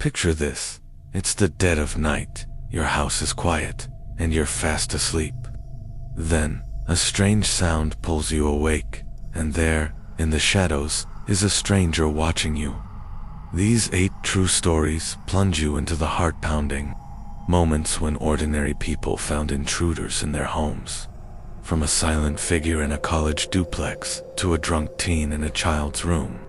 Picture this. It's the dead of night, your house is quiet, and you're fast asleep. Then, a strange sound pulls you awake, and there, in the shadows, is a stranger watching you. These 8 true stories plunge you into the heart-pounding moments when ordinary people found intruders in their homes. From a silent figure in a college duplex to a drunk teen in a child's room.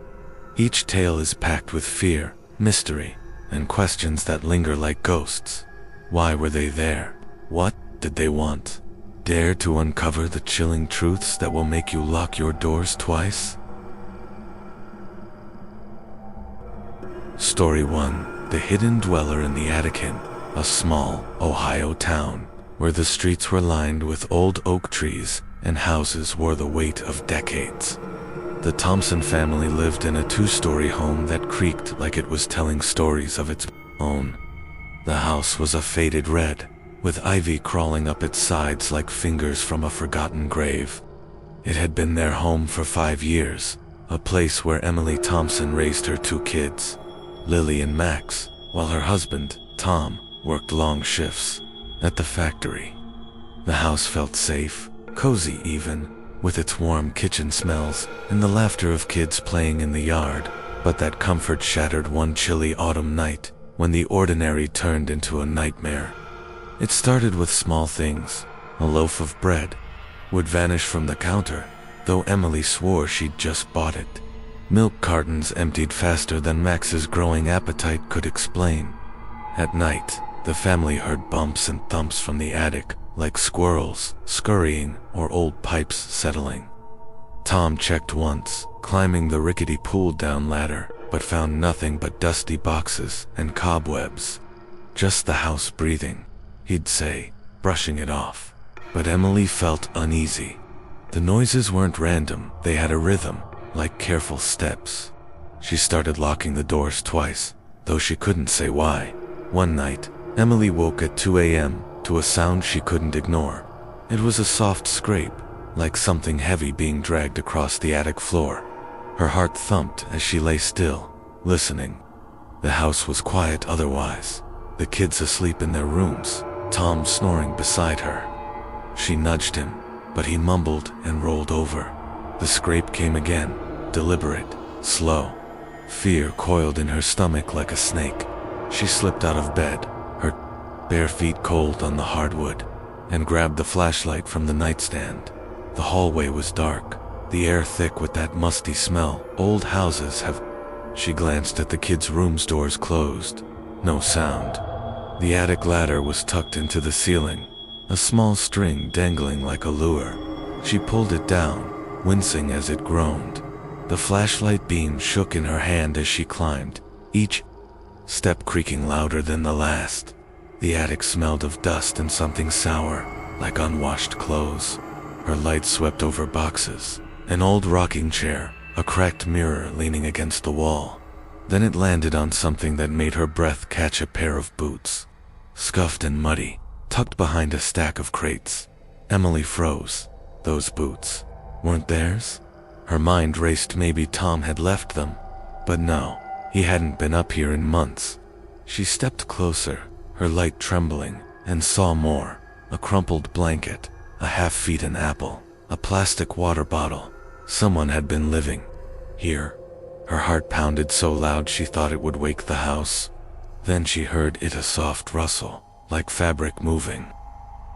Each tale is packed with fear, mystery, and questions that linger like ghosts. Why were they there? What did they want? Dare to uncover the chilling truths that will make you lock your doors twice? Story 1. The Hidden Dweller in the Attic Inn, a small Ohio town where the streets were lined with old oak trees and houses wore the weight of decades. The Thompson family lived in a 2-story home that creaked like it was telling stories of its own. The house was a faded red, with ivy crawling up its sides like fingers from a forgotten grave. It had been their home for 5 years, a place where Emily Thompson raised her 2 kids, Lily and Max, while her husband, Tom, worked long shifts at the factory. The house felt safe, cozy even, with its warm kitchen smells and the laughter of kids playing in the yard, but that comfort shattered one chilly autumn night when the ordinary turned into a nightmare. It started with small things. A loaf of bread would vanish from the counter, though Emily swore she'd just bought it. Milk cartons emptied faster than Max's growing appetite could explain. At night, the family heard bumps and thumps from the attic, like squirrels scurrying or old pipes settling. Tom checked once, climbing the rickety pull-down ladder, but found nothing but dusty boxes and cobwebs. Just the house breathing, he'd say, brushing it off. But Emily felt uneasy. The noises weren't random, they had a rhythm, like careful steps. She started locking the doors twice, though she couldn't say why. One night, Emily woke at 2 a.m. to a sound she couldn't ignore. It was a soft scrape, like something heavy being dragged across the attic floor. Her heart thumped as she lay still, listening. The house was quiet otherwise, the kids asleep in their rooms, Tom snoring beside her. She nudged him, but he mumbled and rolled over. The scrape came again, deliberate, slow. Fear coiled in her stomach like a snake. She slipped out of bed, her bare feet cold on the hardwood, and grabbed the flashlight from the nightstand. The hallway was dark, the air thick with that musty smell old houses have. She glanced at the kids' rooms' doors closed. No sound. The attic ladder was tucked into the ceiling, a small string dangling like a lure. She pulled it down, wincing as it groaned. The flashlight beam shook in her hand as she climbed, each step creaking louder than the last. The attic smelled of dust and something sour, like unwashed clothes. Her light swept over boxes, an old rocking chair, a cracked mirror leaning against the wall. Then it landed on something that made her breath catch, a pair of boots. Scuffed and muddy, tucked behind a stack of crates. Emily froze. Those boots weren't theirs? Her mind raced. Maybe Tom had left them. But no, he hadn't been up here in months. She stepped closer, her light trembling, and saw more. A crumpled blanket, a half-eaten apple, a plastic water bottle. Someone had been living here. Her heart pounded so loud she thought it would wake the house. Then she heard a soft rustle, like fabric moving.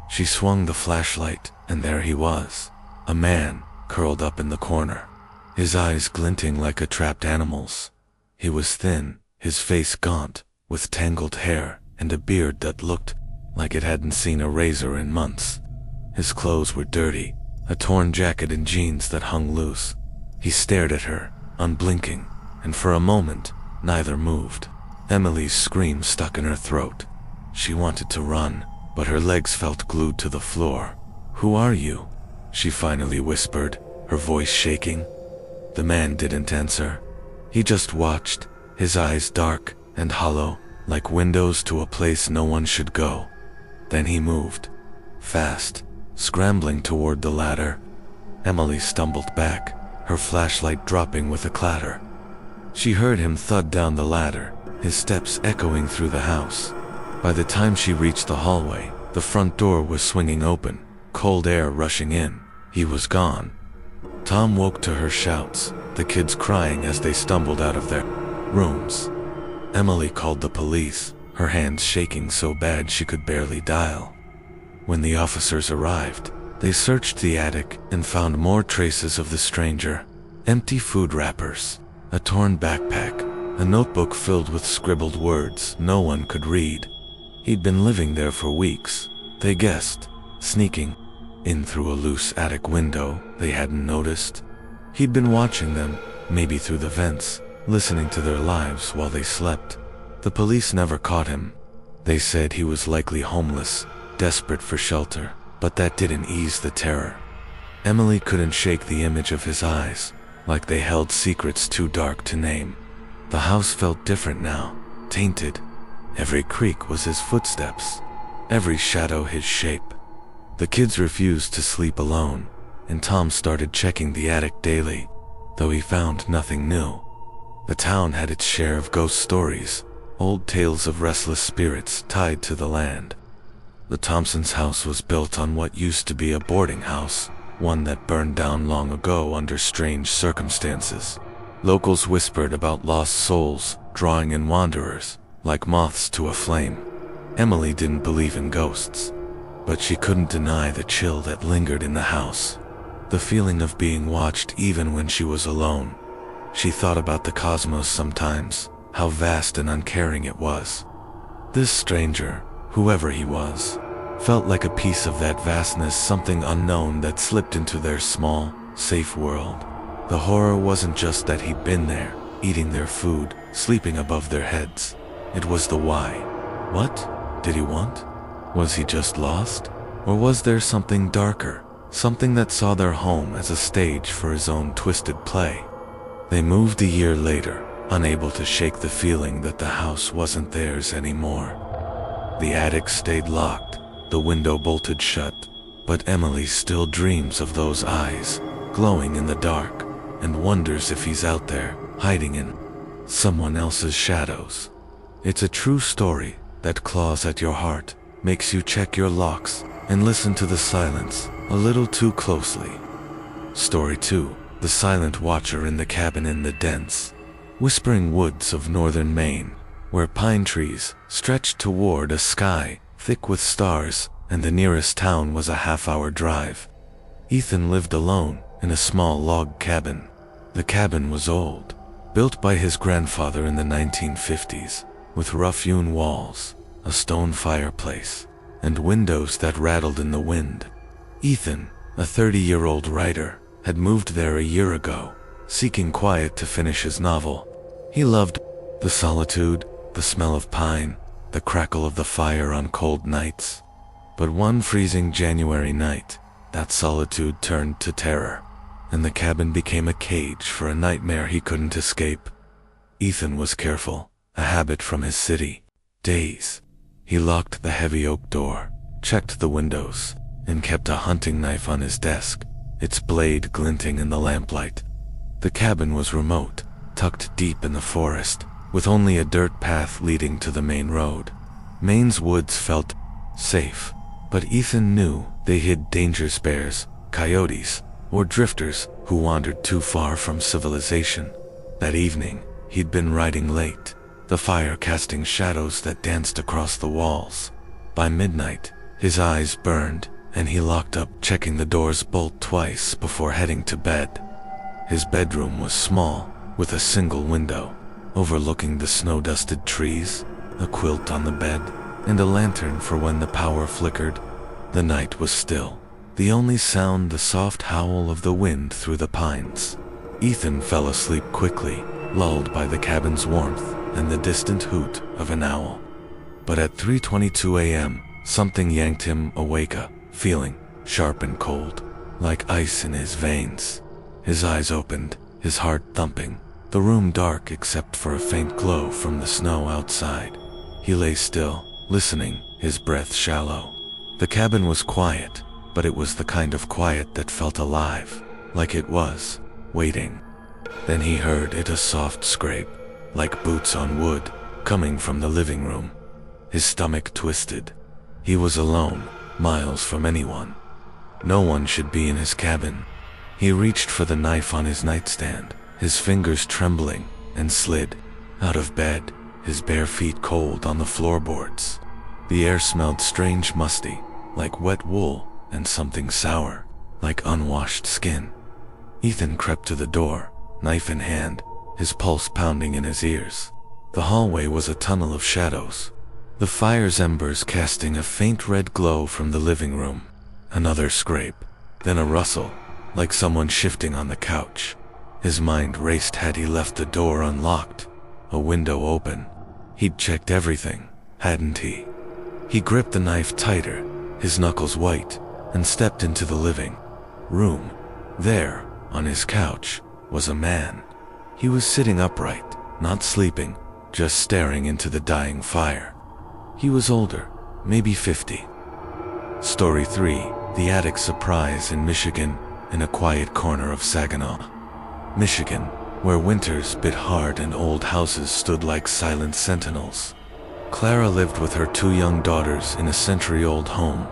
She swung the flashlight, and there he was. A man, curled up in the corner, his eyes glinting like a trapped animal's. He was thin, his face gaunt, with tangled hair and a beard that looked like it hadn't seen a razor in months. His clothes were dirty, a torn jacket and jeans that hung loose. He stared at her, unblinking, and for a moment, neither moved. Emily's scream stuck in her throat. She wanted to run, but her legs felt glued to the floor. "Who are you?" she finally whispered, her voice shaking. The man didn't answer. He just watched, his eyes dark and hollow, like windows to a place no one should go. Then he moved, fast, scrambling toward the ladder. Emily stumbled back, her flashlight dropping with a clatter. She heard him thud down the ladder, his steps echoing through the house. By the time she reached the hallway, the front door was swinging open, cold air rushing in. He was gone. Tom woke to her shouts, the kids crying as they stumbled out of their rooms. Emily called the police, her hands shaking so bad she could barely dial. When the officers arrived, they searched the attic and found more traces of the stranger. Empty food wrappers, a torn backpack, a notebook filled with scribbled words no one could read. He'd been living there for weeks, they guessed, sneaking in through a loose attic window they hadn't noticed. He'd been watching them, maybe through the vents, listening to their lives while they slept. The police never caught him. They said he was likely homeless, desperate for shelter, but that didn't ease the terror. Emily couldn't shake the image of his eyes, like they held secrets too dark to name. The house felt different now, tainted. Every creak was his footsteps, every shadow his shape. The kids refused to sleep alone, and Tom started checking the attic daily, though he found nothing new. The town had its share of ghost stories, old tales of restless spirits tied to the land. The Thompsons' house was built on what used to be a boarding house, one that burned down long ago under strange circumstances. Locals whispered about lost souls, drawing in wanderers, like moths to a flame. Emily didn't believe in ghosts, but she couldn't deny the chill that lingered in the house, the feeling of being watched even when she was alone. She thought about the cosmos sometimes, how vast and uncaring it was. This stranger, whoever he was, felt like a piece of that vastness, something unknown that slipped into their small, safe world. The horror wasn't just that he'd been there, eating their food, sleeping above their heads. It was the why. What did he want? Was he just lost? Or was there something darker, something that saw their home as a stage for his own twisted play? They moved a year later, unable to shake the feeling that the house wasn't theirs anymore. The attic stayed locked, the window bolted shut, but Emily still dreams of those eyes, glowing in the dark, and wonders if he's out there, hiding in someone else's shadows. It's a true story that claws at your heart, makes you check your locks, and listen to the silence a little too closely. Story 2, The Silent Watcher in the Cabin in the Dense, whispering woods of northern Maine, where pine trees stretched toward a sky thick with stars, and the nearest town was a half-hour drive. Ethan lived alone in a small log cabin. The cabin was old, built by his grandfather in the 1950s, with rough-hewn walls, a stone fireplace, and windows that rattled in the wind. Ethan, a 30-year-old writer, had moved there a year ago, seeking quiet to finish his novel. He loved the solitude, the smell of pine, the crackle of the fire on cold nights. But one freezing January night, that solitude turned to terror, and the cabin became a cage for a nightmare he couldn't escape. Ethan was careful, a habit from his city days. He locked the heavy oak door, checked the windows, and kept a hunting knife on his desk, its blade glinting in the lamplight. The cabin was remote, tucked deep in the forest, with only a dirt path leading to the main road. Maine's woods felt safe, but Ethan knew they hid dangerous bears, coyotes, or drifters who wandered too far from civilization. That evening, he'd been writing late, the fire casting shadows that danced across the walls. By midnight, his eyes burned, and he locked up, checking the door's bolt twice before heading to bed. His bedroom was small, with a single window, overlooking the snow-dusted trees, a quilt on the bed, and a lantern for when the power flickered. The night was still, the only sound the soft howl of the wind through the pines. Ethan fell asleep quickly, lulled by the cabin's warmth and the distant hoot of an owl. But at 3:22 a.m., something yanked him awake, a feeling, sharp and cold, like ice in his veins. His eyes opened, his heart thumping, the room dark except for a faint glow from the snow outside. He lay still, listening, his breath shallow. The cabin was quiet, but it was the kind of quiet that felt alive, like it was waiting. Then he heard it, a soft scrape, like boots on wood, coming from the living room. His stomach twisted. He was alone, miles from anyone. No one should be in his cabin. He reached for the knife on his nightstand, his fingers trembling, and slid out of bed, his bare feet cold on the floorboards. The air smelled strange, musty, like wet wool, and something sour, like unwashed skin. Ethan crept to the door, knife in hand, his pulse pounding in his ears. The hallway was a tunnel of shadows, the fire's embers casting a faint red glow from the living room. Another scrape, then a rustle, like someone shifting on the couch. His mind raced. Had he left the door unlocked, a window open? He'd checked everything, hadn't he? He gripped the knife tighter, his knuckles white, and stepped into the living room. There, on his couch, was a man. He was sitting upright, not sleeping, just staring into the dying fire. He was older, maybe 50. Story 3, The Attic Surprise in Michigan, in a quiet corner of Saginaw, Michigan, where winters bit hard and old houses stood like silent sentinels. Clara lived with her 2 young daughters in a century-old home.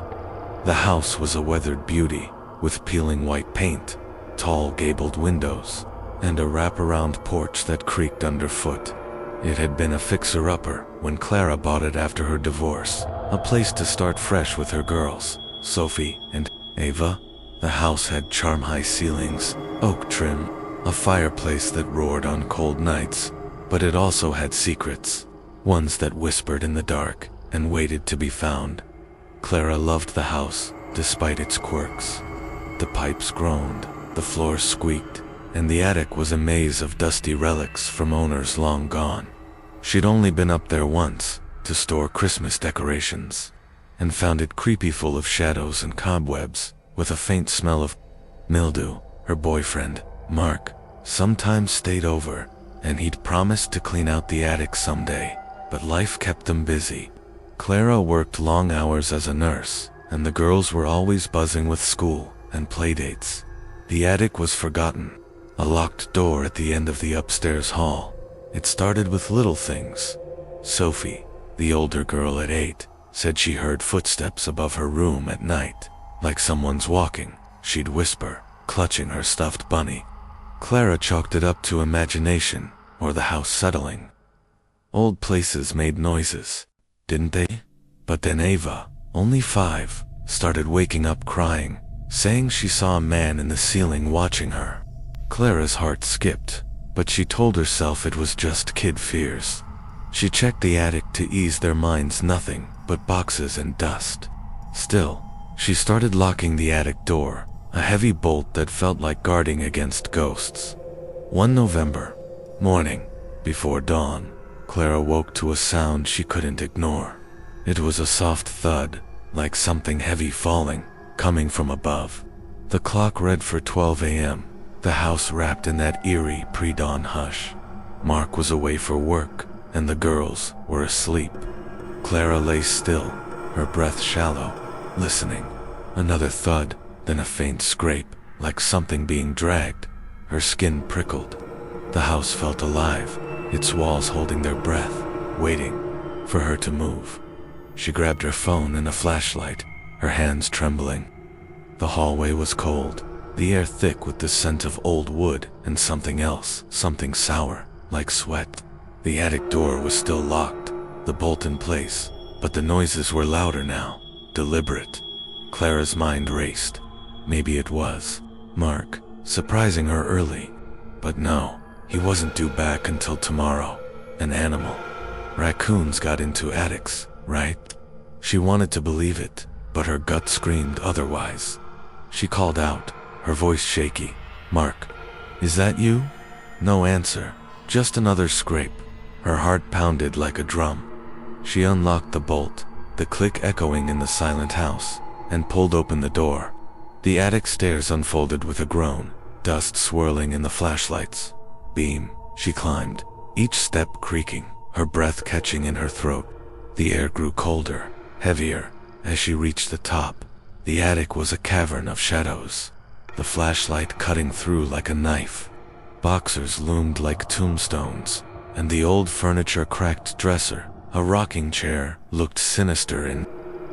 The house was a weathered beauty, with peeling white paint, tall gabled windows, and a wraparound porch that creaked underfoot. It had been a fixer-upper when Clara bought it after her divorce, a place to start fresh with her girls, Sophie and Ava. The house had charm-high ceilings, oak trim, a fireplace that roared on cold nights, but it also had secrets, ones that whispered in the dark and waited to be found. Clara loved the house, despite its quirks. The pipes groaned, the floors squeaked, and the attic was a maze of dusty relics from owners long gone. She'd only been up there once, to store Christmas decorations, and found it creepy, full of shadows and cobwebs, with a faint smell of mildew. Her boyfriend, Mark, sometimes stayed over, and he'd promised to clean out the attic someday, but life kept them busy. Clara worked long hours as a nurse, and the girls were always buzzing with school and playdates. The attic was forgotten, a locked door at the end of the upstairs hall. It started with little things. Sophie, the older girl at 8, said she heard footsteps above her room at night, like someone's walking. She'd whisper, clutching her stuffed bunny. Clara chalked it up to imagination, or the house settling. Old places made noises, didn't they? But then Ava, only 5, started waking up crying, saying she saw a man in the ceiling watching her. Clara's heart skipped, but she told herself it was just kid fears. She checked the attic to ease their minds. Nothing but boxes and dust. Still, she started locking the attic door, a heavy bolt that felt like guarding against ghosts. One November morning, before dawn, Clara woke to a sound she couldn't ignore. It was a soft thud, like something heavy falling, coming from above. The clock read for 12 a.m., the house wrapped in that eerie pre-dawn hush. Mark was away for work, and the girls were asleep. Clara lay still, her breath shallow, listening. Another thud, then a faint scrape, like something being dragged. Her skin prickled. The house felt alive, its walls holding their breath, waiting for her to move. She grabbed her phone and a flashlight, her hands trembling. The hallway was cold, the air thick with the scent of old wood and something else, something sour, like sweat. The attic door was still locked, the bolt in place, but the noises were louder now, deliberate. Clara's mind raced. Maybe it was Mark, surprising her early. But no, he wasn't due back until tomorrow. An animal. Raccoons got into attics, right? She wanted to believe it, but her gut screamed otherwise. She called out, her voice shaky. "Mark, is that you?" No answer, just another scrape. Her heart pounded like a drum. She unlocked the bolt, the click echoing in the silent house, and pulled open the door. The attic stairs unfolded with a groan, dust swirling in the flashlight's beam. She climbed, each step creaking, her breath catching in her throat. The air grew colder, heavier, as she reached the top. The attic was a cavern of shadows, the flashlight cutting through like a knife. Boxers loomed like tombstones, and the old furniture-cracked dresser, a rocking chair, looked sinister in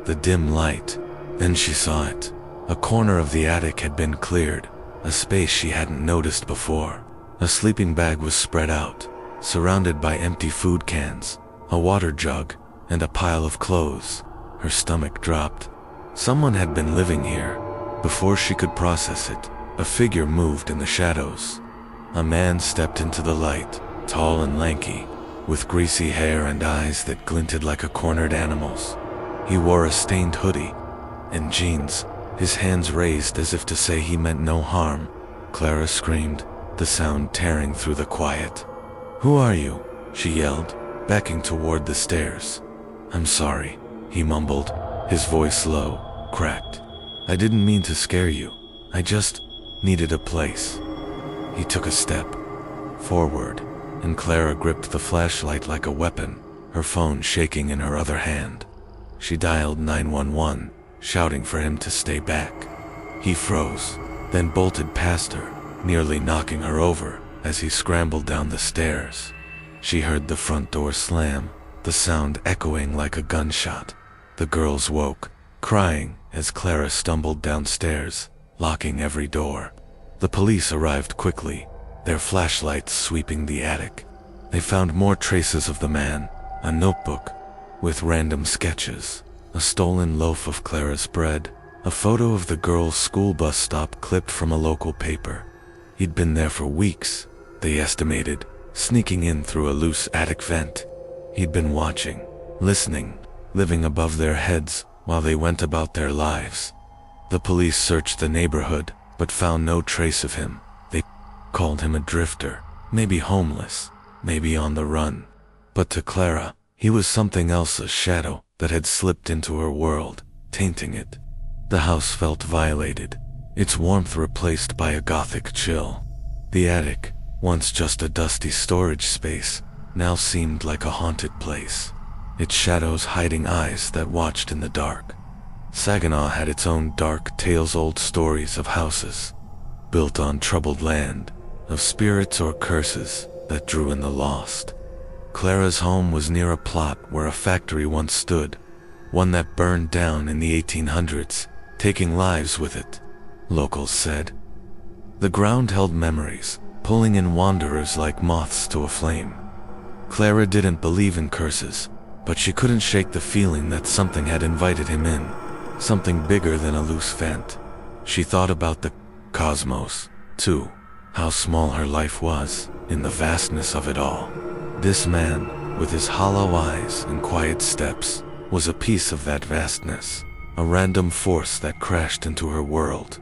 the dim light. Then she saw it. A corner of the attic had been cleared, a space she hadn't noticed before. A sleeping bag was spread out, surrounded by empty food cans, a water jug, and a pile of clothes. Her stomach dropped. Someone had been living here. Before she could process it, a figure moved in the shadows. A man stepped into the light, tall and lanky, with greasy hair and eyes that glinted like a cornered animal's. He wore a stained hoodie and jeans, his hands raised as if to say he meant no harm. Clara screamed, the sound tearing through the quiet. "Who are you?" she yelled, backing toward the stairs. "I'm sorry," he mumbled, his voice low, cracked. "I didn't mean to scare you. I just needed a place." He took a step forward, and Clara gripped the flashlight like a weapon, her phone shaking in her other hand. She dialed 911, shouting for him to stay back. He froze, then bolted past her, nearly knocking her over as he scrambled down the stairs. She heard the front door slam, the sound echoing like a gunshot. The girls woke, crying as Clara stumbled downstairs, locking every door. The police arrived quickly, their flashlights sweeping the attic. They found more traces of the man, a notebook with random sketches, a stolen loaf of Clara's bread, a photo of the girl's school bus stop clipped from a local paper. He'd been there for weeks, they estimated, sneaking in through a loose attic vent. He'd been watching, listening, living above their heads while they went about their lives. The police searched the neighborhood, but found no trace of him. They called him a drifter, maybe homeless, maybe on the run. But to Clara, he was something else, a shadow that had slipped into her world, tainting it. The house felt violated, its warmth replaced by a Gothic chill. The attic, once just a dusty storage space, now seemed like a haunted place, its shadows hiding eyes that watched in the dark. Saginaw had its own dark tales, old stories of houses built on troubled land, of spirits or curses that drew in the lost. Clara's home was near a plot where a factory once stood, one that burned down in the 1800s, taking lives with it, locals said. The ground held memories, pulling in wanderers like moths to a flame. Clara didn't believe in curses, but she couldn't shake the feeling that something had invited him in, something bigger than a loose vent. She thought about the cosmos, too, how small her life was in the vastness of it all. This man, with his hollow eyes and quiet steps, was a piece of that vastness, a random force that crashed into her world.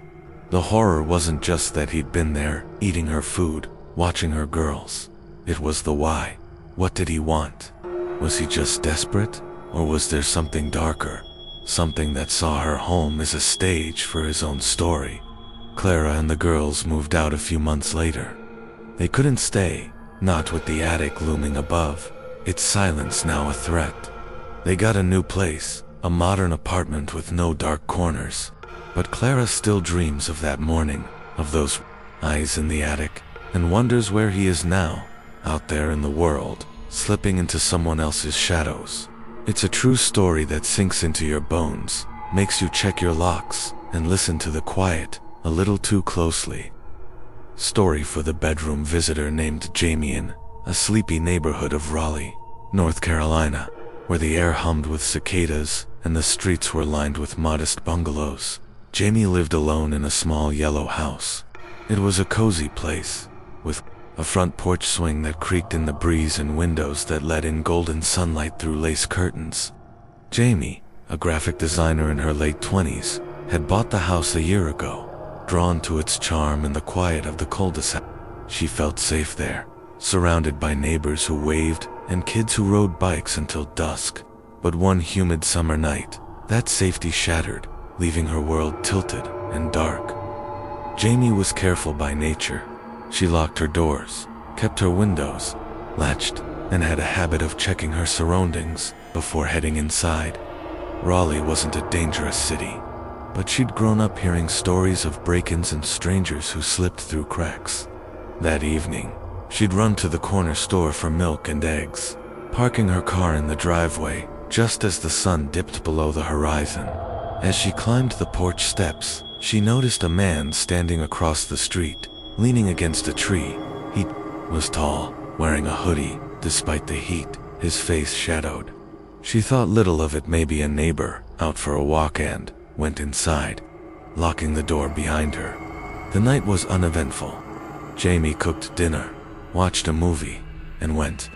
The horror wasn't just that he'd been there, eating her food, watching her girls. It was the why. What did he want? Was he just desperate? Or was there something darker? Something that saw her home as a stage for his own story? Clara and the girls moved out a few months later. They couldn't stay, not with the attic looming above, its silence now a threat. They got a new place, a modern apartment with no dark corners. But Clara still dreams of that morning, of those eyes in the attic, and wonders where he is now, out there in the world, slipping into someone else's shadows. It's a true story that sinks into your bones, makes you check your locks, and listen to the quiet a little too closely. Story for the bedroom visitor named Jamie in a sleepy neighborhood of Raleigh, North Carolina, where the air hummed with cicadas and the streets were lined with modest bungalows. Jamie lived alone in a small yellow house. It was a cozy place, with a front porch swing that creaked in the breeze and windows that let in golden sunlight through lace curtains. Jamie, a graphic designer in her late 20s, had bought the house a year ago, drawn to its charm and the quiet of the cul-de-sac. She felt safe there, surrounded by neighbors who waved and kids who rode bikes until dusk. But one humid summer night, that safety shattered, leaving her world tilted and dark. Jamie was careful by nature. She locked her doors, kept her windows latched, and had a habit of checking her surroundings before heading inside. Raleigh wasn't a dangerous city, but she'd grown up hearing stories of break-ins and strangers who slipped through cracks. That evening, She'd run to the corner store for milk and eggs, parking her car in the driveway just as the sun dipped below the horizon. As she climbed the porch steps, she noticed a man standing across the street, leaning against a tree. He was tall, wearing a hoodie, despite the heat, his face shadowed. She thought little of it, maybe a neighbor, out for a walk, and went inside, locking the door behind her. The night was uneventful. Jamie cooked dinner, watched a movie, and went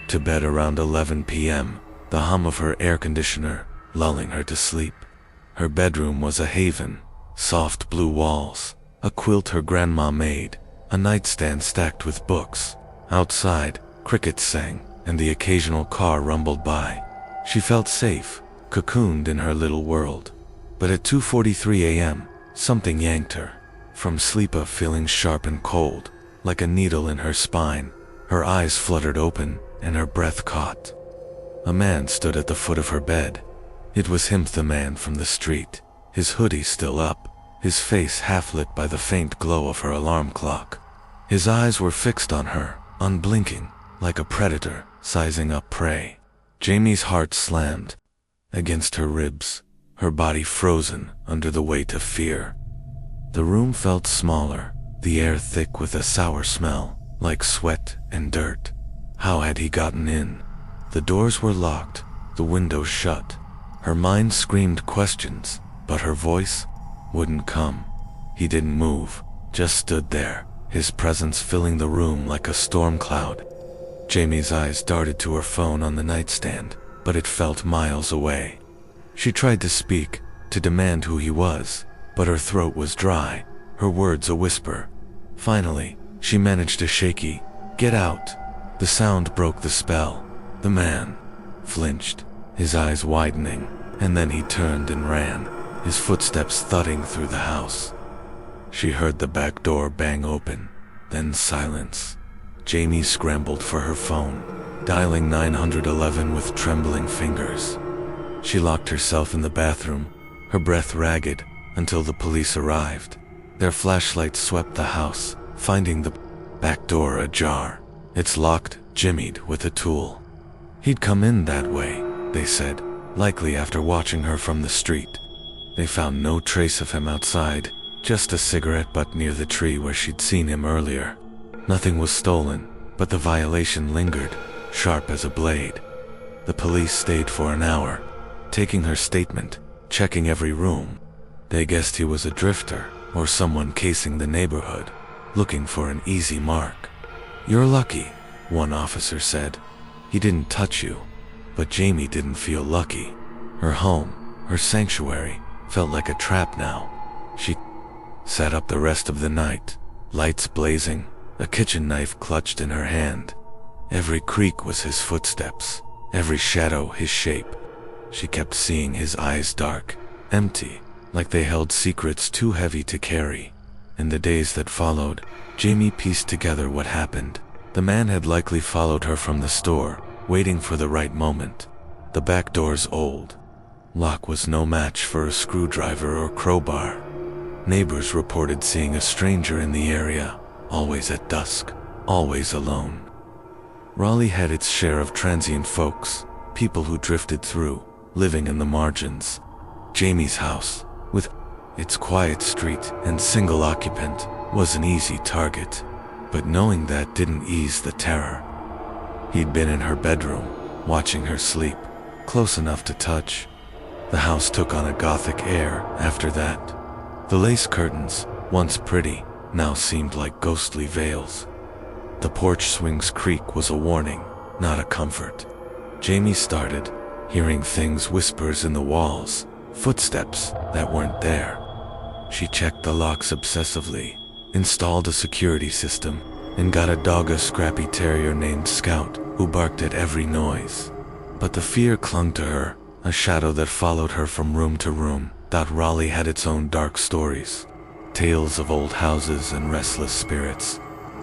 to bed around 11 p.m., the hum of her air conditioner lulling her to sleep. Her bedroom was a haven, soft blue walls, a quilt her grandma made, a nightstand stacked with books. Outside, crickets sang, and the occasional car rumbled by. She felt safe, cocooned in her little world. But at 2:43 a.m., something yanked her from sleep, a feeling sharp and cold, like a needle in her spine. Her eyes fluttered open, and her breath caught. A man stood at the foot of her bed. It was him, the man from the street, his hoodie still up, his face half lit by the faint glow of her alarm clock. His eyes were fixed on her, unblinking, like a predator sizing up prey. Jamie's heart slammed against her ribs, her body frozen under the weight of fear. The room felt smaller, the air thick with a sour smell, like sweat and dirt. How had he gotten in? The doors were locked, the windows shut. Her mind screamed questions, but her voice wouldn't come. He didn't move, just stood there, his presence filling the room like a storm cloud. Jamie's eyes darted to her phone on the nightstand, but it felt miles away. She tried to speak, to demand who he was, but her throat was dry, her words a whisper. Finally, she managed a shaky, "Get out." The sound broke the spell. The man flinched, his eyes widening, and then he turned and ran, his footsteps thudding through the house. She heard the back door bang open, then silence. Jamie scrambled for her phone, dialing 911 with trembling fingers. She locked herself in the bathroom, her breath ragged, until the police arrived. Their flashlights swept the house, finding the back door ajar. "It's locked," jimmied with a tool. "He'd come in that way," they said, likely after watching her from the street. They found no trace of him outside, just a cigarette butt near the tree where she'd seen him earlier. Nothing was stolen, but the violation lingered, sharp as a blade. The police stayed for an hour, taking her statement, checking every room. They guessed he was a drifter, or someone casing the neighborhood, looking for an easy mark. "You're lucky," one officer said. "He didn't touch you." But Jamie didn't feel lucky. Her home, her sanctuary, felt like a trap now. She sat up the rest of the night, lights blazing, a kitchen knife clutched in her hand. Every creak was his footsteps, every shadow his shape. She kept seeing his eyes dark, empty, like they held secrets too heavy to carry. In the days that followed, Jamie pieced together what happened. The man had likely followed her from the store, waiting for the right moment. The back door's old lock was no match for a screwdriver or crowbar. Neighbors reported seeing a stranger in the area, always at dusk, always alone. Raleigh had its share of transient folks, people who drifted through, living in the margins. Jamie's house, with its quiet street and single occupant, was an easy target, but knowing that didn't ease the terror. He'd been in her bedroom, watching her sleep, close enough to touch. The house took on a Gothic air after that. The lace curtains, once pretty, now seemed like ghostly veils. The porch swing's creak was a warning, not a comfort. Jamie started hearing things, whispers in the walls, footsteps that weren't there. She checked the locks obsessively, installed a security system, and got a dog, a scrappy terrier named Scout, who barked at every noise. But the fear clung to her, a shadow that followed her from room to room. Raleigh had its own dark stories, tales of old houses and restless spirits.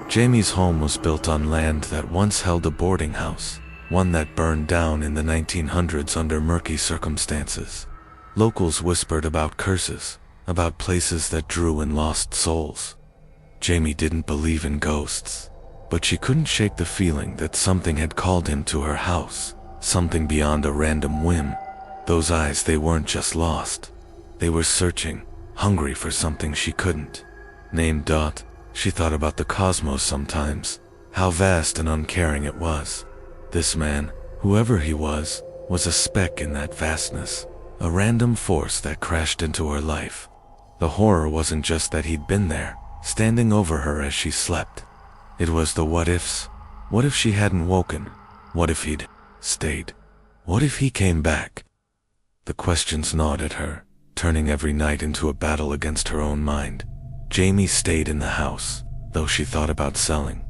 Jamie's home was built on land that once held a boarding house, one that burned down in the 1900s under murky circumstances. Locals whispered about curses, about places that drew in lost souls. Jamie didn't believe in ghosts, but she couldn't shake the feeling that something had called him to her house, something beyond a random whim. Those eyes, they weren't just lost. They were searching, hungry for something she couldn't name. She thought about the cosmos sometimes, how vast and uncaring it was. This man, whoever he was a speck in that vastness, a random force that crashed into her life. The horror wasn't just that he'd been there, standing over her as she slept. It was the what ifs. What if she hadn't woken? What if he'd stayed? What if he came back? The questions gnawed at her, turning every night into a battle against her own mind. Jamie stayed in the house, though she thought about selling.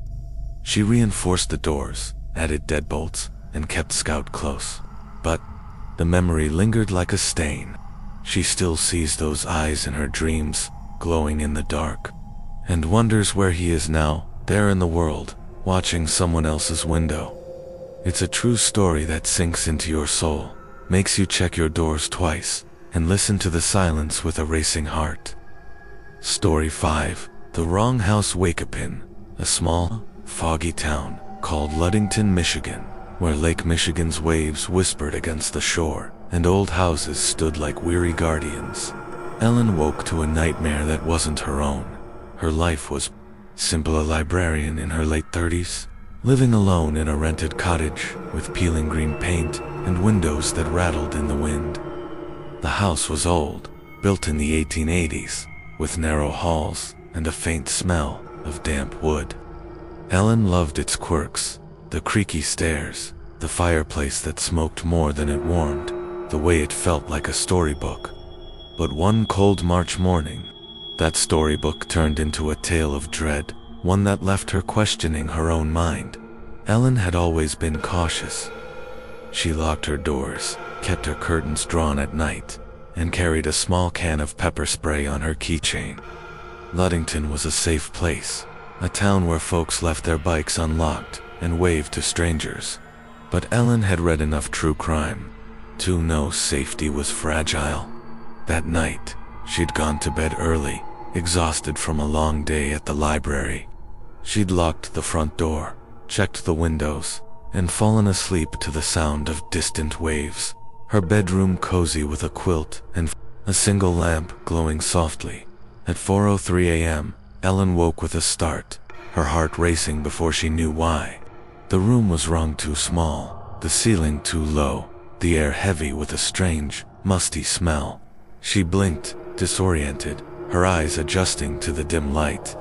She reinforced the doors, added deadbolts, and kept Scout close. But the memory lingered like a stain. She still sees those eyes in her dreams, glowing in the dark, and wonders where he is now, there in the world, watching someone else's window. It's a true story that sinks into your soul, makes you check your doors twice, and listen to the silence with a racing heart. Story 5. The Wrong House. Wake up in a small, foggy town called Ludington, Michigan, where Lake Michigan's waves whispered against the shore, and old houses stood like weary guardians. Ellen woke to a nightmare that wasn't her own. Her life was simple: a librarian in her late 30s, living alone in a rented cottage with peeling green paint and windows that rattled in the wind. The house was old, built in the 1880s, with narrow halls and a faint smell of damp wood. Ellen loved its quirks: the creaky stairs, the fireplace that smoked more than it warmed, the way it felt like a storybook. But one cold March morning, that storybook turned into a tale of dread, one that left her questioning her own mind. Ellen had always been cautious. She locked her doors, kept her curtains drawn at night, and carried a small can of pepper spray on her keychain. Ludington was a safe place, a town where folks left their bikes unlocked and waved to strangers. But Ellen had read enough true crime to know safety was fragile. That night, she'd gone to bed early, exhausted from a long day at the library. She'd locked the front door, checked the windows, and fallen asleep to the sound of distant waves. Her bedroom cozy with a quilt and a single lamp glowing softly. At 4:03 a.m., Ellen woke with a start, her heart racing before she knew why. The room was rung too small, the ceiling too low, the air heavy with a strange, musty smell. She blinked, disoriented, her eyes adjusting to the dim light.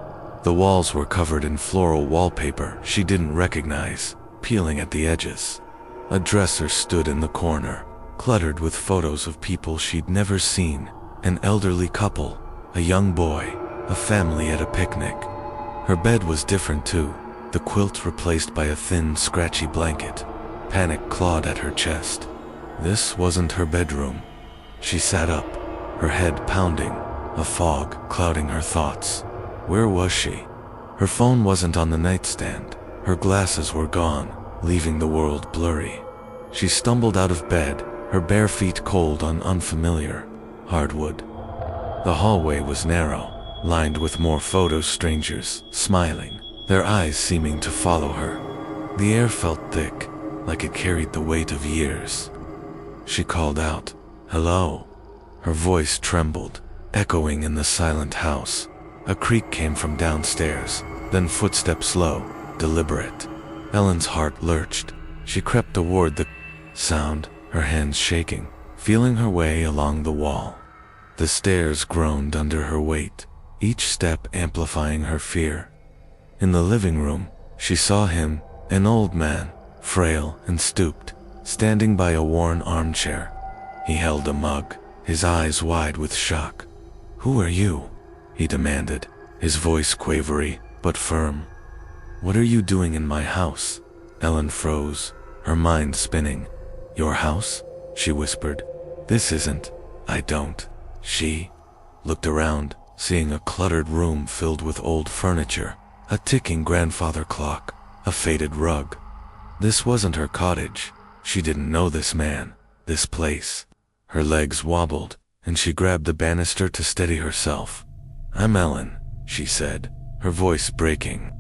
The walls were covered in floral wallpaper she didn't recognize, peeling at the edges. A dresser stood in the corner, cluttered with photos of people she'd never seen: an elderly couple, a young boy, a family at a picnic. Her bed was different too, the quilt replaced by a thin, scratchy blanket. Panic clawed at her chest. This wasn't her bedroom. She sat up, her head pounding, a fog clouding her thoughts. Where was she? Her phone wasn't on the nightstand. Her glasses were gone, leaving the world blurry. She stumbled out of bed, her bare feet cold on unfamiliar hardwood. The hallway was narrow, lined with more photos, strangers, smiling, their eyes seeming to follow her. The air felt thick, like it carried the weight of years. She called out, "Hello." Her voice trembled, echoing in the silent house. A creak came from downstairs, then footsteps slow, deliberate. Ellen's heart lurched. She crept toward the sound, her hands shaking, feeling her way along the wall. The stairs groaned under her weight, each step amplifying her fear. In the living room, she saw him, an old man, frail and stooped, standing by a worn armchair. He held a mug, his eyes wide with shock. "Who are you?" he demanded, his voice quavery but firm. "What are you doing in my house?" Ellen froze, her mind spinning. "Your house?" she whispered. "This isn't. I don't." She looked around, seeing a cluttered room filled with old furniture, a ticking grandfather clock, a faded rug. This wasn't her cottage. She didn't know this man, this place. Her legs wobbled, and she grabbed the banister to steady herself. "I'm Ellen," she said, her voice breaking.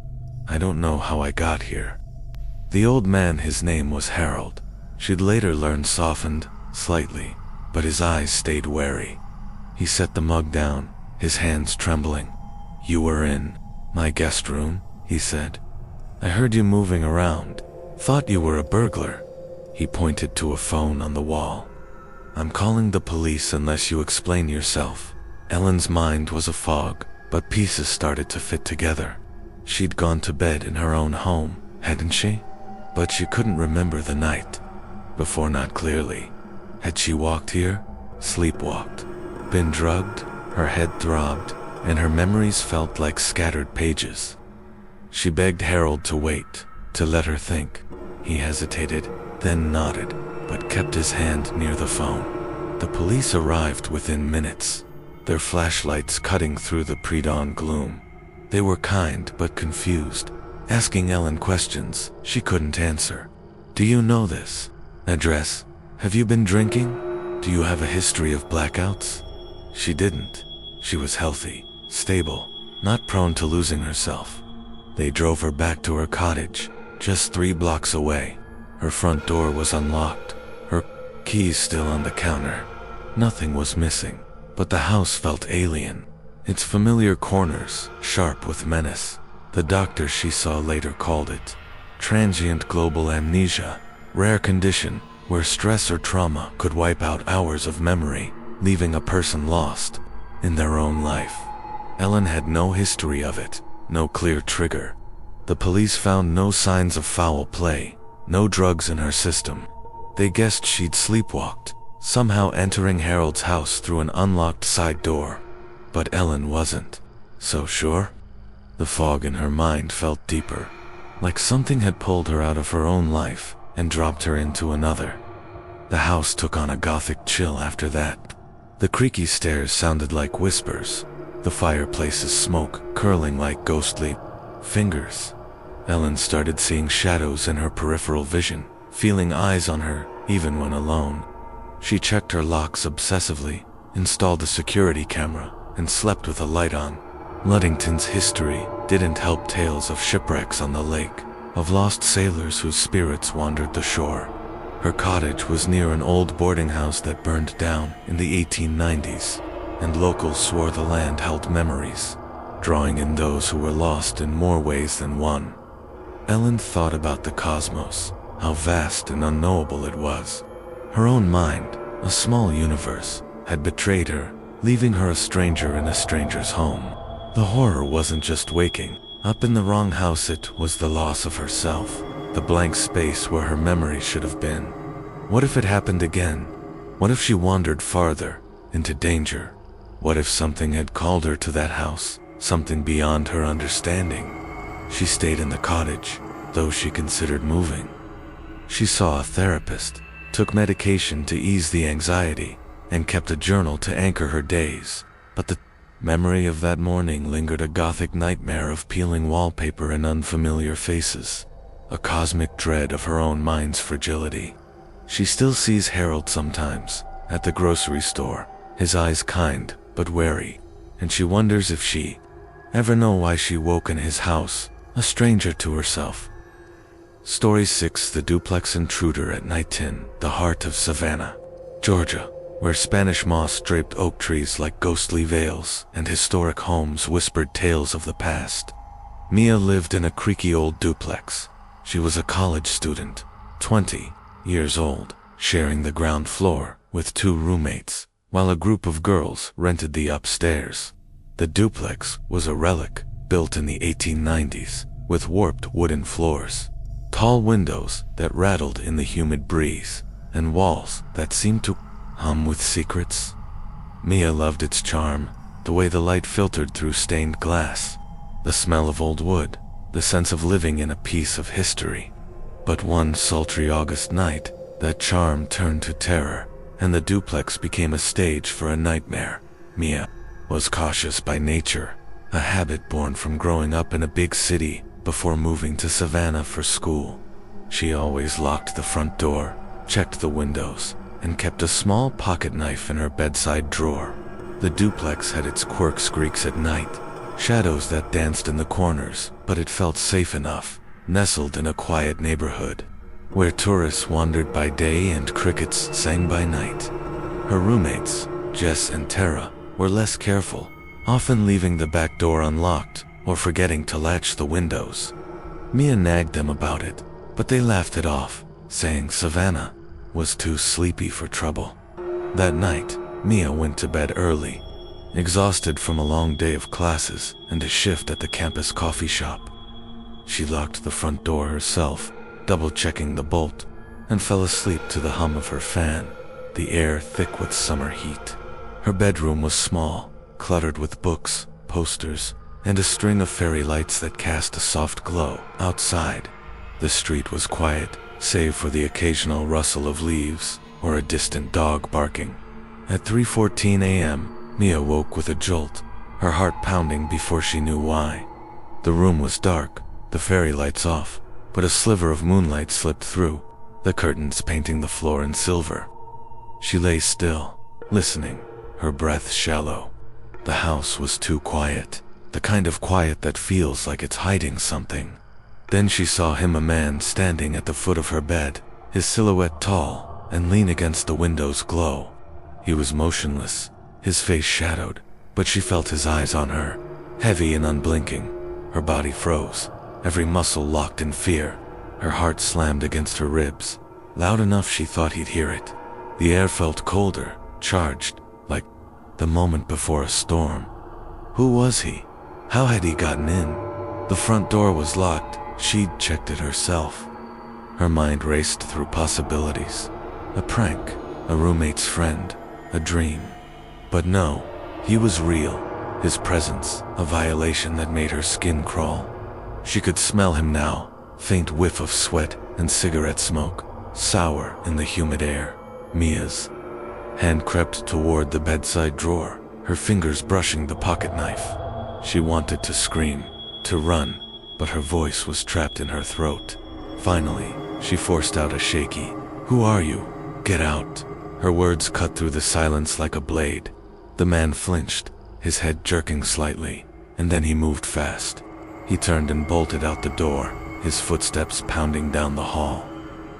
I don't know how I got here." The old man, his name was Harold. She'd later learn softened, slightly, but his eyes stayed wary. He set the mug down, his hands trembling. "You were in my guest room," he said. "I heard you moving around. Thought you were a burglar." He pointed to a phone on the wall. "I'm calling the police unless you explain yourself." Ellen's mind was a fog, but pieces started to fit together. She'd gone to bed in her own home, hadn't she? But she couldn't remember the night before, not clearly. Had she walked here? Sleepwalked? Been drugged? Her head throbbed, and her memories felt like scattered pages. She begged Harold to wait, to let her think. He hesitated, then nodded, but kept his hand near the phone. The police arrived within minutes, their flashlights cutting through the pre-dawn gloom. They were kind but confused, asking Ellen questions she couldn't answer. "Do you know this address? Have you been drinking? Do you have a history of blackouts?" She didn't. She was healthy, stable, not prone to losing herself. They drove her back to her cottage, just 3 blocks away. Her front door was unlocked, her keys still on the counter. Nothing was missing, but the house felt alien. Its familiar corners, sharp with menace. The doctor she saw later called it transient global amnesia, rare condition where stress or trauma could wipe out hours of memory, leaving a person lost in their own life. Ellen had no history of it, no clear trigger. The police found no signs of foul play, no drugs in her system. They guessed she'd sleepwalked, somehow entering Harold's house through an unlocked side door. But Ellen wasn't so sure. The fog in her mind felt deeper, like something had pulled her out of her own life and dropped her into another. The house took on a Gothic chill after that. The creaky stairs sounded like whispers, the fireplace's smoke curling like ghostly fingers. Ellen started seeing shadows in her peripheral vision, feeling eyes on her even when alone. She checked her locks obsessively, installed a security camera, and slept with a light on. Luddington's history didn't help. Tales of shipwrecks on the lake, of lost sailors whose spirits wandered the shore. Her cottage was near an old boarding house that burned down in the 1890s, and locals swore the land held memories, drawing in those who were lost in more ways than one. Ellen thought about the cosmos, how vast and unknowable it was. Her own mind, a small universe, had betrayed her, leaving her a stranger in a stranger's home. The horror wasn't just waking up in the wrong house, it was the loss of herself, the blank space where her memory should have been. What if it happened again? What if she wandered farther, into danger? What if something had called her to that house, something beyond her understanding? She stayed in the cottage, though she considered moving. She saw a therapist, took medication to ease the anxiety, and kept a journal to anchor her days. But the memory of that morning lingered, a Gothic nightmare of peeling wallpaper and unfamiliar faces, a cosmic dread of her own mind's fragility. She still sees Harold sometimes, at the grocery store, his eyes kind but wary, and she wonders if she ever know why she woke in his house, a stranger to herself. Story 6: The Duplex Intruder. At night in the heart of Savannah, Georgia, where Spanish moss draped oak trees like ghostly veils and historic homes whispered tales of the past. Mia lived in a creaky old duplex. She was a college student, 20 years old, sharing the ground floor with 2 roommates, while a group of girls rented the upstairs. The duplex was a relic, built in the 1890s, with warped wooden floors, tall windows that rattled in the humid breeze, and walls that seemed to hum with secrets. Mia loved its charm, the way the light filtered through stained glass, the smell of old wood, the sense of living in a piece of history. But one sultry August night, that charm turned to terror, and the duplex became a stage for a nightmare. Mia was cautious by nature, a habit born from growing up in a big city before moving to Savannah for school. She always locked the front door, checked the windows, and kept a small pocket knife in her bedside drawer. The duplex had its quirks, creaks at night, shadows that danced in the corners, but it felt safe enough, nestled in a quiet neighborhood, where tourists wandered by day and crickets sang by night. Her roommates, Jess and Tara, were less careful, often leaving the back door unlocked or forgetting to latch the windows. Mia nagged them about it, but they laughed it off, saying Savannah was too sleepy for trouble. That night, Mia went to bed early, exhausted from a long day of classes and a shift at the campus coffee shop. She locked the front door herself, double-checking the bolt, and fell asleep to the hum of her fan, the air thick with summer heat. Her bedroom was small, cluttered with books, posters, and a string of fairy lights that cast a soft glow. Outside, the street was quiet, save for the occasional rustle of leaves or a distant dog barking. At 3:14 a.m., Mia woke with a jolt, her heart pounding before she knew why. The room was dark, the fairy lights off, but a sliver of moonlight slipped through, the curtains painting the floor in silver. She lay still, listening, her breath shallow. The house was too quiet, the kind of quiet that feels like it's hiding something. Then she saw him, a man standing at the foot of her bed, his silhouette tall and lean against the window's glow. He was motionless, his face shadowed, but she felt his eyes on her, heavy and unblinking. Her body froze, every muscle locked in fear. Her heart slammed against her ribs, loud enough she thought he'd hear it. The air felt colder, charged, like the moment before a storm. Who was he? How had he gotten in? The front door was locked. She'd checked it herself. Her mind raced through possibilities. A prank, a roommate's friend, a dream. But no, he was real. His presence, a violation that made her skin crawl. She could smell him now, faint whiff of sweat and cigarette smoke, sour in the humid air. Mia's hand crept toward the bedside drawer, her fingers brushing the pocket knife. She wanted to scream, to run, but her voice was trapped in her throat. Finally, she forced out a shaky, "Who are you? Get out." Her words cut through the silence like a blade. The man flinched, his head jerking slightly, and then he moved fast. He turned and bolted out the door, his footsteps pounding down the hall.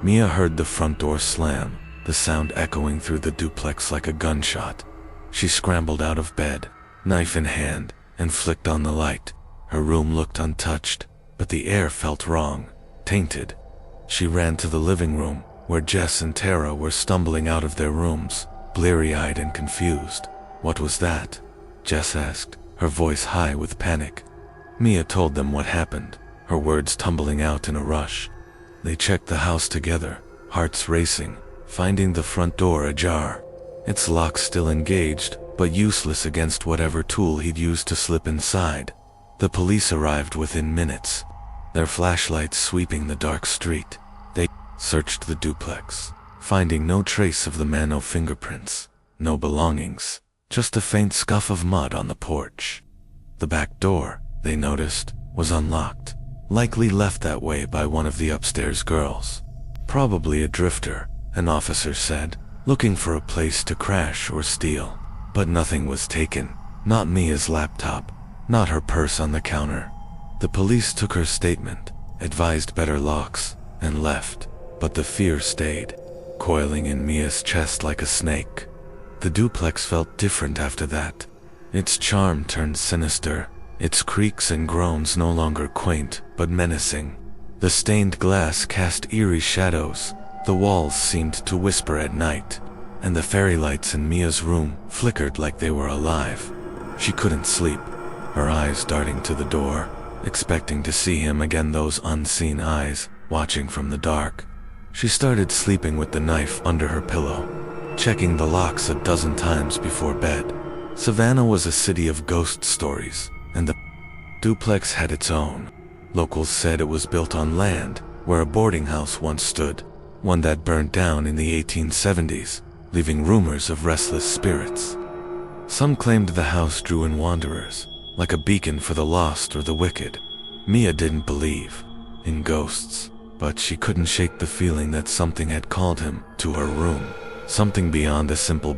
Mia heard the front door slam, the sound echoing through the duplex like a gunshot. She scrambled out of bed, knife in hand, and flicked on the light. Her room looked untouched, but the air felt wrong, tainted. She ran to the living room, where Jess and Tara were stumbling out of their rooms, bleary-eyed and confused. "What was that?" Jess asked, her voice high with panic. Mia told them what happened, her words tumbling out in a rush. They checked the house together, hearts racing, finding the front door ajar, its lock still engaged, but useless against whatever tool he'd used to slip inside. The police arrived within minutes, their flashlights sweeping the dark street. They searched the duplex, finding no trace of the man, no fingerprints, no belongings, just a faint scuff of mud on the porch. The back door, they noticed, was unlocked, likely left that way by one of the upstairs girls. Probably a drifter, an officer said, looking for a place to crash or steal. But nothing was taken, not Mia's laptop, not her purse on the counter. The police took her statement, advised better locks, and left, but the fear stayed, coiling in Mia's chest like a snake. The duplex felt different after that. Its charm turned sinister, its creaks and groans no longer quaint, but menacing. The stained glass cast eerie shadows, the walls seemed to whisper at night, and the fairy lights in Mia's room flickered like they were alive. She couldn't sleep, her eyes darting to the door, expecting to see him again, those unseen eyes, watching from the dark. She started sleeping with the knife under her pillow, checking the locks a dozen times before bed. Savannah was a city of ghost stories, and the duplex had its own. Locals said it was built on land where a boarding house once stood, one that burned down in the 1870s, leaving rumors of restless spirits. Some claimed the house drew in wanderers, like a beacon for the lost or the wicked. Mia didn't believe in ghosts, but she couldn't shake the feeling that something had called him to her room, something beyond a simple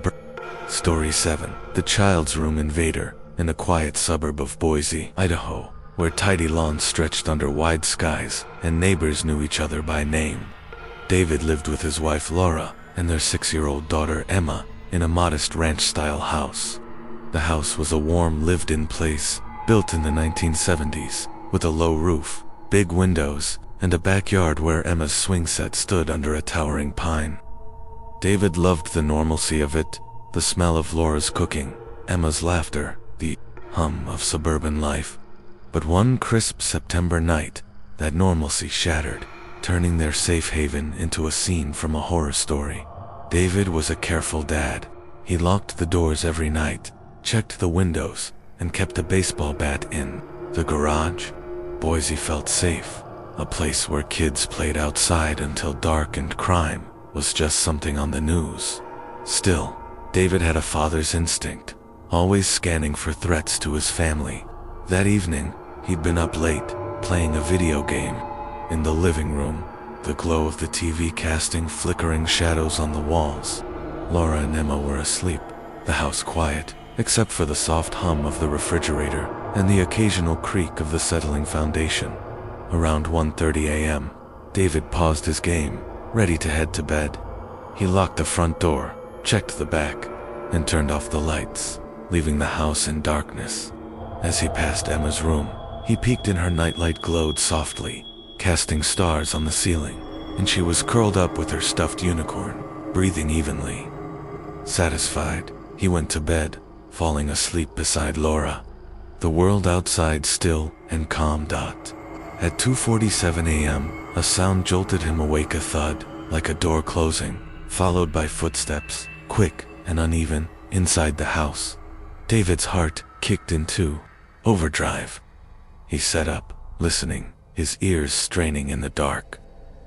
Story 7. The Child's Room Invader. In a quiet suburb of Boise, Idaho, where tidy lawns stretched under wide skies and neighbors knew each other by name. David lived with his wife Laura and their 6-year-old daughter Emma in a modest ranch-style house. The house was a warm, lived-in place, built in the 1970s, with a low roof, big windows, and a backyard where Emma's swing set stood under a towering pine. David loved the normalcy of it, the smell of Laura's cooking, Emma's laughter, the hum of suburban life. But one crisp September night, that normalcy shattered, turning their safe haven into a scene from a horror story. David was a careful dad. He locked the doors every night, checked the windows, and kept a baseball bat in the garage. Boise felt safe, a place where kids played outside until dark and crime was just something on the news. Still, David had a father's instinct, always scanning for threats to his family. That evening, he'd been up late, playing a video game. In the living room, the glow of the TV casting flickering shadows on the walls. Laura and Emma were asleep, the house quiet, except for the soft hum of the refrigerator and the occasional creak of the settling foundation. Around 1:30 a.m., David paused his game, ready to head to bed. He locked the front door, checked the back, and turned off the lights, leaving the house in darkness. As he passed Emma's room, he peeked in. Her nightlight glowed softly, casting stars on the ceiling, and she was curled up with her stuffed unicorn, breathing evenly. Satisfied, he went to bed, falling asleep beside Laura. The world outside still and calm. At 2:47 a.m., a sound jolted him awake, a thud, like a door closing, followed by footsteps, quick and uneven, inside the house. David's heart kicked into overdrive. He sat up, listening, his ears straining in the dark.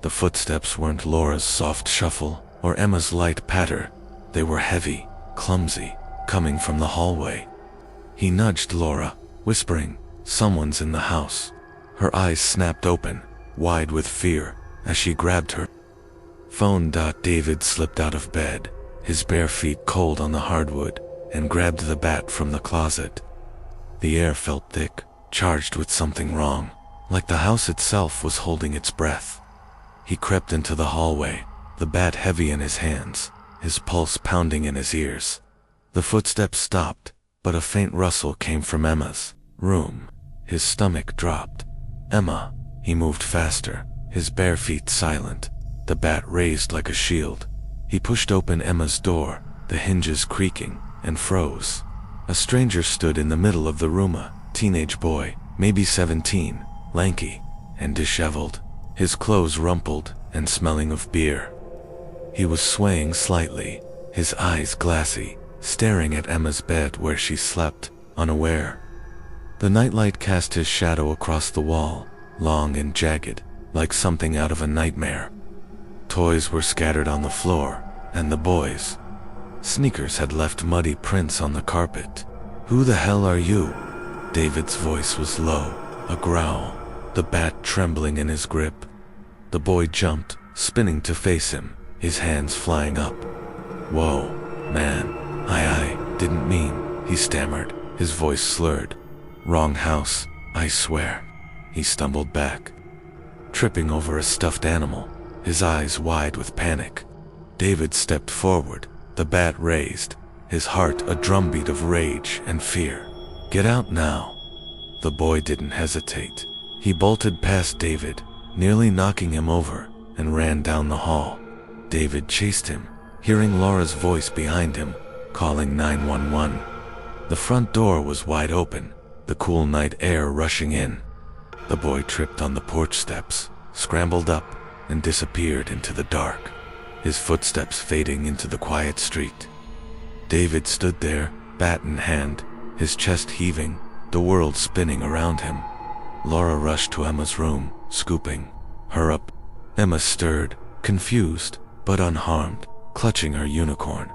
The footsteps weren't Laura's soft shuffle or Emma's light patter. They were heavy, clumsy, coming from the hallway. He nudged Laura, whispering, "Someone's in the house." Her eyes snapped open, wide with fear, as she grabbed her phone. David slipped out of bed, his bare feet cold on the hardwood, and grabbed the bat from the closet. The air felt thick, charged with something wrong, like the house itself was holding its breath. He crept into the hallway, the bat heavy in his hands, his pulse pounding in his ears. The footsteps stopped, but a faint rustle came from Emma's room. His stomach dropped. "Emma." He moved faster, his bare feet silent, the bat raised like a shield. He pushed open Emma's door, the hinges creaking, and froze. A stranger stood in the middle of the room, a teenage boy, maybe 17, lanky and disheveled, his clothes rumpled and smelling of beer. He was swaying slightly, his eyes glassy, staring at Emma's bed where she slept, unaware. The nightlight cast his shadow across the wall, long and jagged, like something out of a nightmare. Toys were scattered on the floor, and the boys' sneakers had left muddy prints on the carpet. "Who the hell are you?" David's voice was low, a growl, the bat trembling in his grip. The boy jumped, spinning to face him, his hands flying up. "Whoa, man, I didn't mean," he stammered, his voice slurred. "Wrong house, I swear." He stumbled back, tripping over a stuffed animal, his eyes wide with panic. David stepped forward, the bat raised, his heart a drumbeat of rage and fear. "Get out now." The boy didn't hesitate. He bolted past David, nearly knocking him over, and ran down the hall. David chased him, hearing Laura's voice behind him, calling 911. The front door was wide open, the cool night air rushing in. The boy tripped on the porch steps, scrambled up, and disappeared into the dark, his footsteps fading into the quiet street. David stood there, bat in hand, his chest heaving, the world spinning around him. Laura rushed to Emma's room, scooping her up. Emma stirred, confused, but unharmed, clutching her unicorn.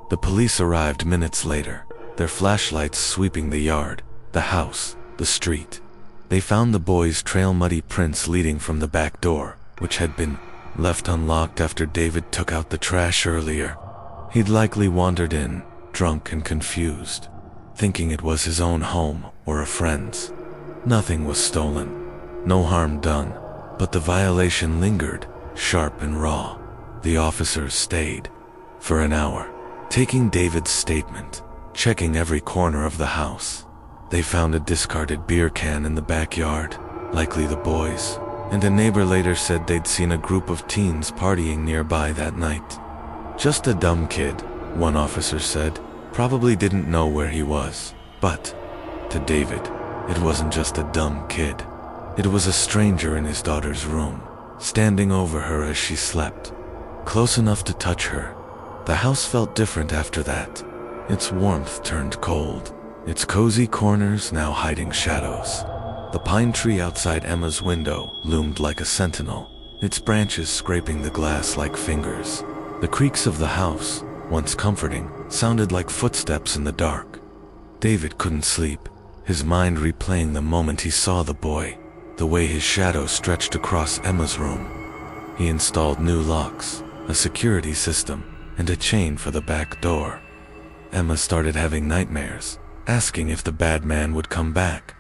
The police arrived minutes later, their flashlights sweeping the yard, the house, the street. They found the boy's trail muddy prints leading from the back door, which had been left unlocked after David took out the trash earlier. He'd likely wandered in, drunk and confused, thinking it was his own home or a friend's. Nothing was stolen, no harm done, but the violation lingered, sharp and raw. The officers stayed for an hour, taking David's statement, checking every corner of the house. They found a discarded beer can in the backyard, likely the boys', and a neighbor later said they'd seen a group of teens partying nearby that night. Just a dumb kid, one officer said, probably didn't know where he was. But to David, it wasn't just a dumb kid. It was a stranger in his daughter's room, standing over her as she slept, close enough to touch her. The house felt different after that. Its warmth turned cold, its cozy corners now hiding shadows. The pine tree outside Emma's window loomed like a sentinel, its branches scraping the glass like fingers. The creaks of the house, once comforting, sounded like footsteps in the dark. David couldn't sleep, his mind replaying the moment he saw the boy, the way his shadow stretched across Emma's room. He installed new locks, a security system, and a chain for the back door. Emma started having nightmares, asking if the bad man would come back.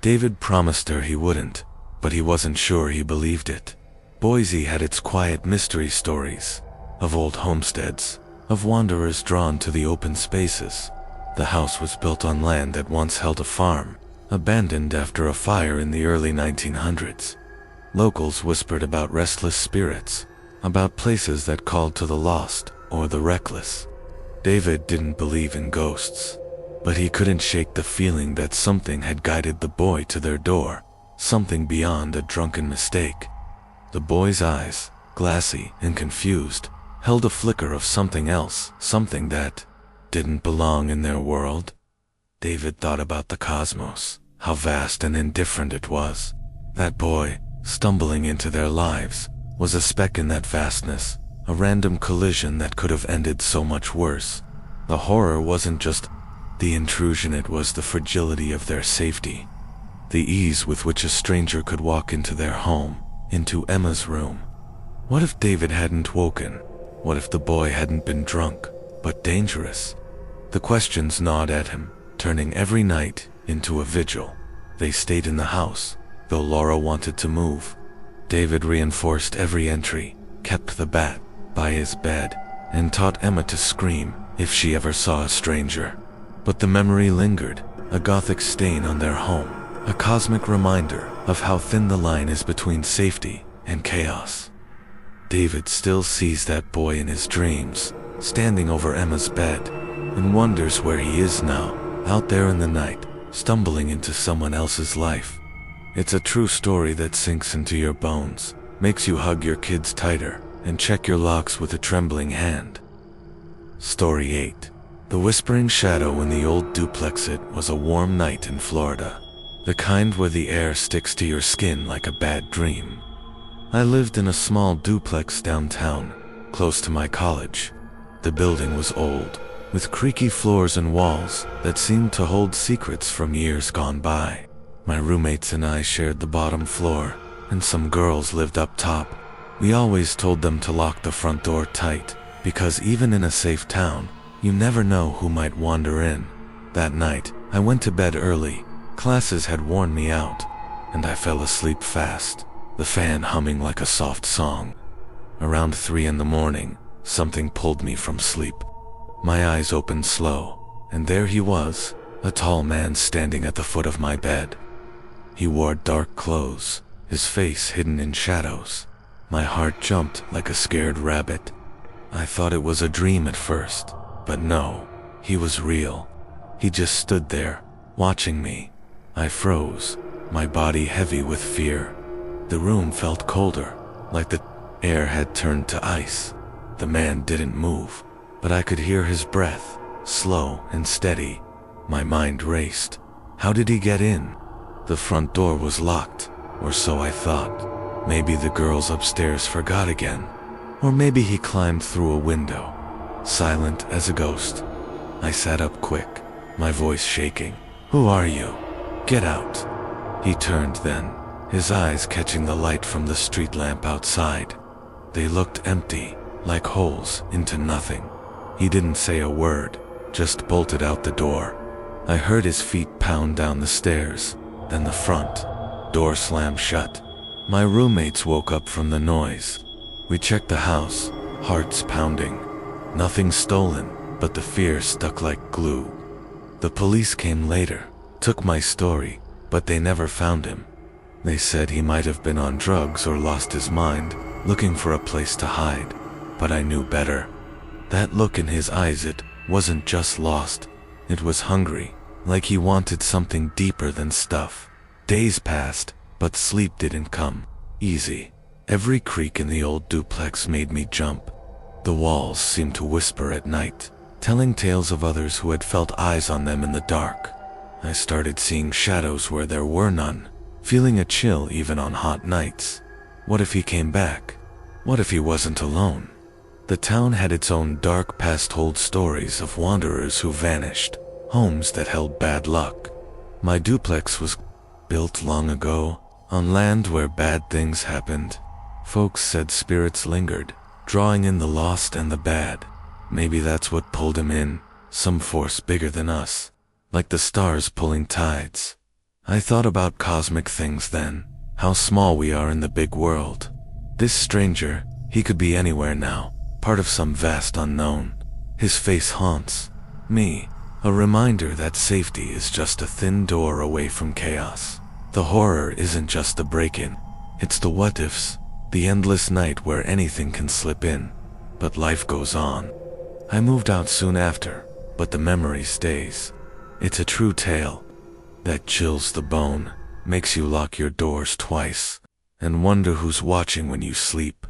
David promised her he wouldn't, but he wasn't sure he believed it. Boise had its quiet mystery stories, of old homesteads, of wanderers drawn to the open spaces. The house was built on land that once held a farm, abandoned after a fire in the early 1900s. Locals whispered about restless spirits, about places that called to the lost or the reckless. David didn't believe in ghosts, but he couldn't shake the feeling that something had guided the boy to their door, something beyond a drunken mistake. The boy's eyes, glassy and confused, held a flicker of something else, something that didn't belong in their world. David thought about the cosmos, how vast and indifferent it was. That boy, stumbling into their lives, was a speck in that vastness, a random collision that could have ended so much worse. The horror wasn't just the intrusion, it was the fragility of their safety. The ease with which a stranger could walk into their home, into Emma's room. What if David hadn't woken? What if the boy hadn't been drunk, but dangerous? The questions gnawed at him, turning every night into a vigil. They stayed in the house, though Laura wanted to move. David reinforced every entry, kept the bat by his bed, and taught Emma to scream if she ever saw a stranger. But the memory lingered, a Gothic stain on their home, a cosmic reminder of how thin the line is between safety and chaos. David still sees that boy in his dreams, standing over Emma's bed, and wonders where he is now, out there in the night, stumbling into someone else's life. It's a true story that sinks into your bones, makes you hug your kids tighter, and check your locks with a trembling hand. Story 8. The Whispering Shadow in the Old Duplex. It was a warm night in Florida, the kind where the air sticks to your skin like a bad dream. I lived in a small duplex downtown, close to my college. The building was old, with creaky floors and walls that seemed to hold secrets from years gone by. My roommates and I shared the bottom floor, and some girls lived up top. We always told them to lock the front door tight, because even in a safe town, you never know who might wander in. That night, I went to bed early. Classes had worn me out, and I fell asleep fast, the fan humming like a soft song. Around 3 in the morning, something pulled me from sleep. My eyes opened slow, and there he was, a tall man standing at the foot of my bed. He wore dark clothes, his face hidden in shadows. My heart jumped like a scared rabbit. I thought it was a dream at first, but no, he was real. He just stood there, watching me. I froze, my body heavy with fear. The room felt colder, like the air had turned to ice. The man didn't move, but I could hear his breath, slow and steady. My mind raced. How did he get in? The front door was locked, or so I thought. Maybe the girls upstairs forgot again, or maybe he climbed through a window, silent as a ghost. I sat up quick, my voice shaking. "Who are you? Get out." He turned then, his eyes catching the light from the street lamp outside. They looked empty, like holes into nothing. He didn't say a word, just bolted out the door. I heard his feet pound down the stairs, Then the front door slammed shut. My roommates woke up from the noise. We checked the house, hearts pounding. Nothing stolen, but the fear stuck like glue. The police came later, took my story, but they never found him. They said he might have been on drugs or lost his mind, looking for a place to hide. But I knew better. That look in his eyes, it wasn't just lost. It was hungry, like he wanted something deeper than stuff. Days passed, but sleep didn't come easy. Every creak in the old duplex made me jump. The walls seemed to whisper at night, telling tales of others who had felt eyes on them in the dark. I started seeing shadows where there were none, feeling a chill even on hot nights. What if he came back? What if he wasn't alone? The town had its own dark past, told stories of wanderers who vanished, homes that held bad luck. My duplex was built long ago, on land where bad things happened. Folks said spirits lingered, drawing in the lost and the bad. Maybe that's what pulled him in, some force bigger than us, like the stars pulling tides. I thought about cosmic things then, how small we are in the big world. This stranger, he could be anywhere now, part of some vast unknown. His face haunts me, a reminder that safety is just a thin door away from chaos. The horror isn't just the break-in, it's the what-ifs, the endless night where anything can slip in. But life goes on. I moved out soon after, but the memory stays. It's a true tale that chills the bone, makes you lock your doors twice, and wonder who's watching when you sleep.